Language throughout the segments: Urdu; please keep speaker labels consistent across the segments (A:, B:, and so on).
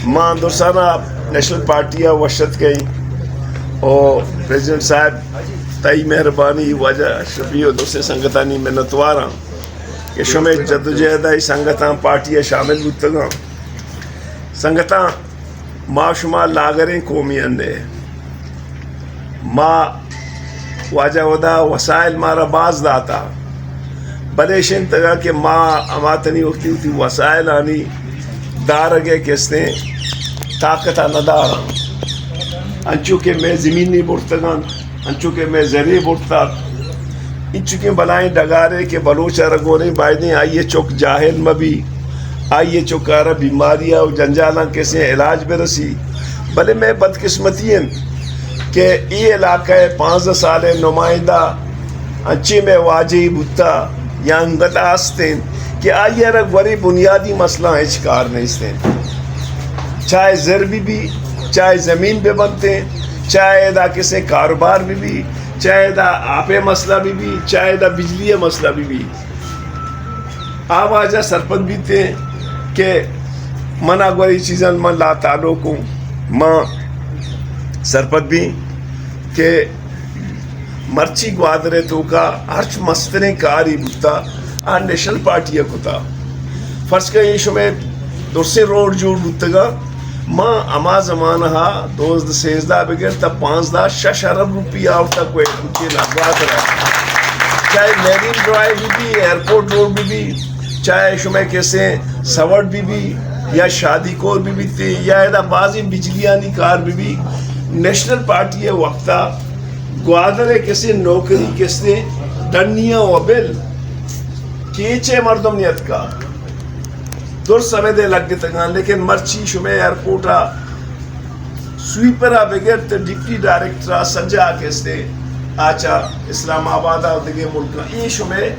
A: ماں دوستانہ نیشنل پارٹی وشت گئی اور پریزیڈنٹ صاحب تئی مہربانی وجہ شبیو دوسرے سنگتانی منتوارا کہ شمع جدوجہدائی سنگتاں پارٹی شامل بودتگاں سنگتاں ما شما لاگریں قومی اندے ما واجہ ودا وسائل مارا باز داتا بلیشن تگا کہ ما اماتنی وقتی ہوتی وسائل آنی دارگے کسنے طاقتہ ندارا انچو کہ میں زمینی بڑھتگاں انچو کہ میں زرعی بڑھتا انچو کہ بلائیں ڈگارے کہ بلوچہ رگونے بائدیں آئیے چوک جاہل مبی آئیے چوکارا بیماریاں و جنجالاں کیسے علاج برسی بلے میں بدقسمتی ہیں کہ یہ علاقہ 5 سال نمائندہ انچے میں واجہی بھتا یا انگت آستیں کہ آئیے رگ وری بنیادی مسئلہ اچکار نہیں استیں چاہے زر بھی چاہے زمین پہ بنتے چاہے دا کسے کاروبار بھی چاہے دا آپے مسئلہ بھی چاہے دا بجلی مسئلہ بھی آوازہ سرپت بھی تھے کہ منع گوری چیزیں من لا تعلق ہوں ماں سرپت بھی کہ مرچی گوادرے تو کا ہرچ مستریں کاری بھتا آن نیشنل پارٹی کتا فرض کا یہ شمیں دوسرے روڈ جوڑ بھتگا ماں اما زمانہ 2013 بگر تا 15-16 ارب روپیہ آوتا کوئی روپی لگوات رہا چاہے میرین ڈرائیو بھی ایئرپورٹ روڈ بھی چاہے شمیں کیسے سوڑ بھی یا شادی کور بھی تھے یا ایدہ بازی بجلیانی کار بھی نیشنل پارٹی وقتا گوادرے کیسے نوکری کیسے ڈنیاں و بل کیچے مردم نیت کا دور سمے دے لگ گتگان لیکن مرچی شمیں ایئرپورٹا سویپرا بگر تے ڈپٹی ڈائریکٹرا سجا کیسے آچا اسلام آبادہ دگے ملکا یہ شمیں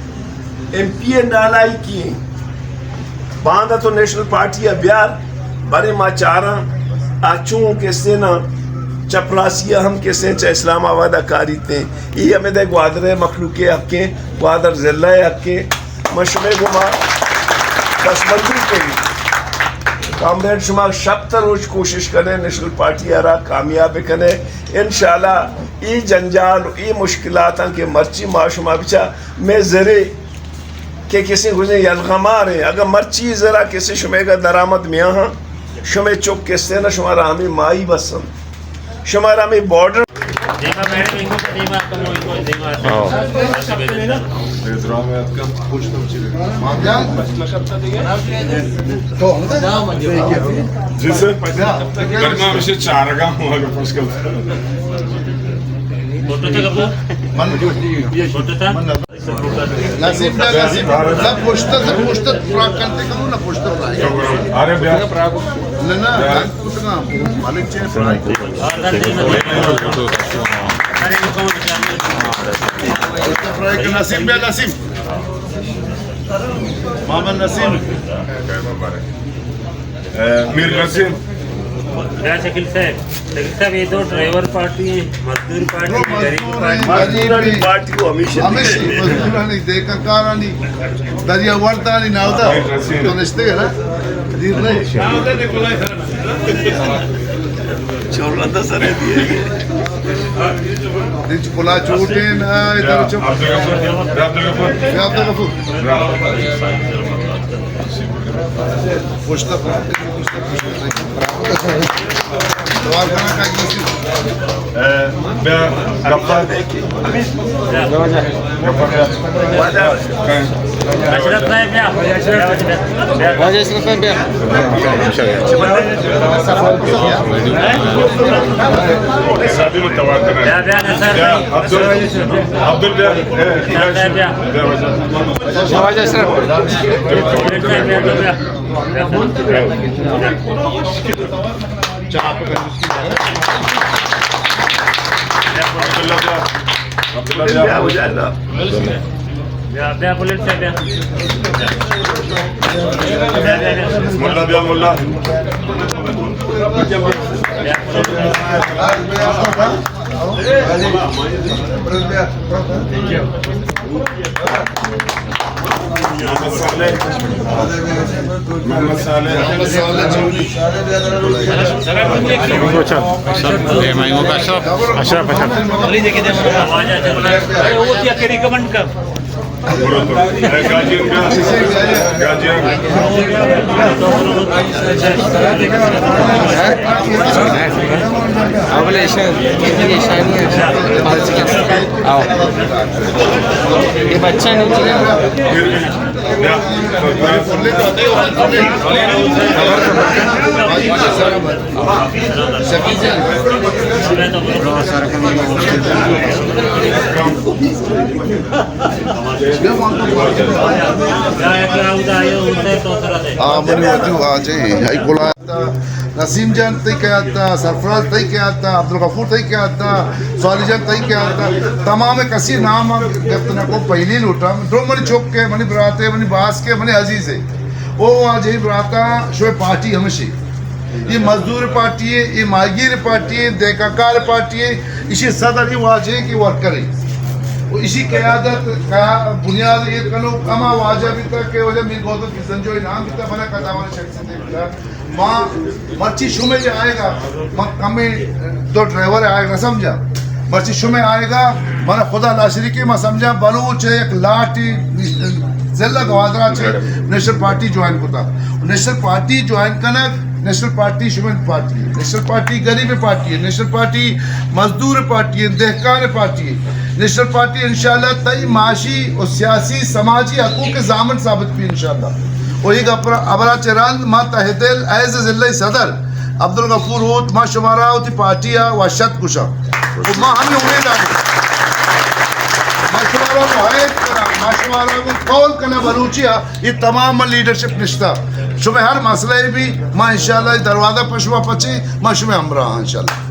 A: ایم پی اے نالائی کی باندھا تو نیشنل پارٹی بیار بارے ماں چارا آچوں کیسے نا چپراسیہ ہم کیسے چاہ اسلام آبادہ کاری تھے یہ ہمیں دے گوادر مخلوق حقیں گوادر ضلع حقیں مشمع گما دس بندی کے بھی کامریڈ شما شب تر روز کوشش کریں نیشنل پارٹی آرہ کامیاب کریں انشاءاللہ ای جنجال ای مشکلات ہیں کہ مرچی ما شما بچا میں ذرے کہ کسی گزنے یلغما رہے اگر مرچی ذرا کسی شمع کا درامت میاں ہاں شمع چوک کستے نا شمارا ہمیں مائی بسن شمارا ہمیں بارڈر
B: جیسے کرنا ہمیشہ چارگاہ ہوں اگر پاس کرتا
C: نصیب نہ پوچھتا فراق کرتے کرو نہ پوچھتا
B: آرے بیا
C: نہ مالک چاہے فراق نصیب بیا نصیب محمد نصیب
B: میر نصیب
D: شکیل صاحب یہ دو ڈرائیور پارٹی ہیں مزدور پارٹی غریب پارٹی
A: پارٹی کو ہمیشہ
C: مزدورانی دیکھا کارانی دریا ورطانی ناودا تو نشتے گا نا دیر نہیں
A: چولہ سرے دیئے
C: دنچ پلا چوٹے نا ادھر چوک عبدالغفور پوچھتا دوار کھانا کھائی نصیب
B: بیا گفا
D: اشرف صاحب بیا
E: واجہ اشرف صاحب بیا
B: شادی میں تواتر ہے
D: بیا بیا نصر
B: عبدال بیا
D: بیا
E: واجہ اشرف
A: کیا ہو جائے گا
D: بیا بلٹ سے بیا
B: ملا بیا ملا
C: بیا
B: محمد صالح
E: یہ بچہ نہیں
C: نسیم جان تھی کیا تھا سرفراز تھی کیا تھا عبدالغفور تھی کیا تھا سوالی جان تھی کیا تھا تمام کسی نام گفتنا کو پہلی لوٹا دو منی چوک کے منی براتے منی باس کے منی عزیز ہے وہ آج ہی براتا شوئے پارٹی ہمیشہ یہ مزدور پارٹی ہے یہ ماہگیر پارٹی ہے دیکھاکار پارٹی ہے اسی صدر یہ واجہ ہے کہ ورکر ہے اسی قیادت کا بنیاد یہ کنو کما واجہ بھی تھا کہ وجہ میر گوتم کسن جو انعام بھی تھا بنا کتاوانا شخص سے بھی تھا ماں مرچی شو میں آئے گا ماں کمی دو ڈرائیور آئے گا سمجھا مرچی شو میں آئے گا مانا خدا لا شریکی ماں سمجھا بلوچ ہے ایک لاٹی زلہ گوادرہ چھے نیشنل پارٹی جوائن کو تھا نیشنل پارٹی جوائن کرنا نیشنل پارٹی شمال پارٹی ہے نیشنل پارٹی غریب پارٹی ہے نیشنل پارٹی مزدور پارٹی ہے دہقان پارٹی ہے نیشنل پارٹی انشاءاللہ تئی معاشی اور سیاسی سماجی حقوق ضامن ثابت بھی انشاءاللہ اور ایک ابرا چران ما تحدل ایز ضلع صدر عبدالغفور ہوت ما شمارا ہوتی پارٹی و شد کشا اور ما ہمیں امید آگے ما شمارا کو حید کرا ما شمارا کو قول کنا بلوچیا یہ تمام لیڈرشپ نشتہ شمیں ہر مسئلہ بھی ما انشاءاللہ دروازہ پشوا پچی ما شمیں ہمراہ انشاءاللہ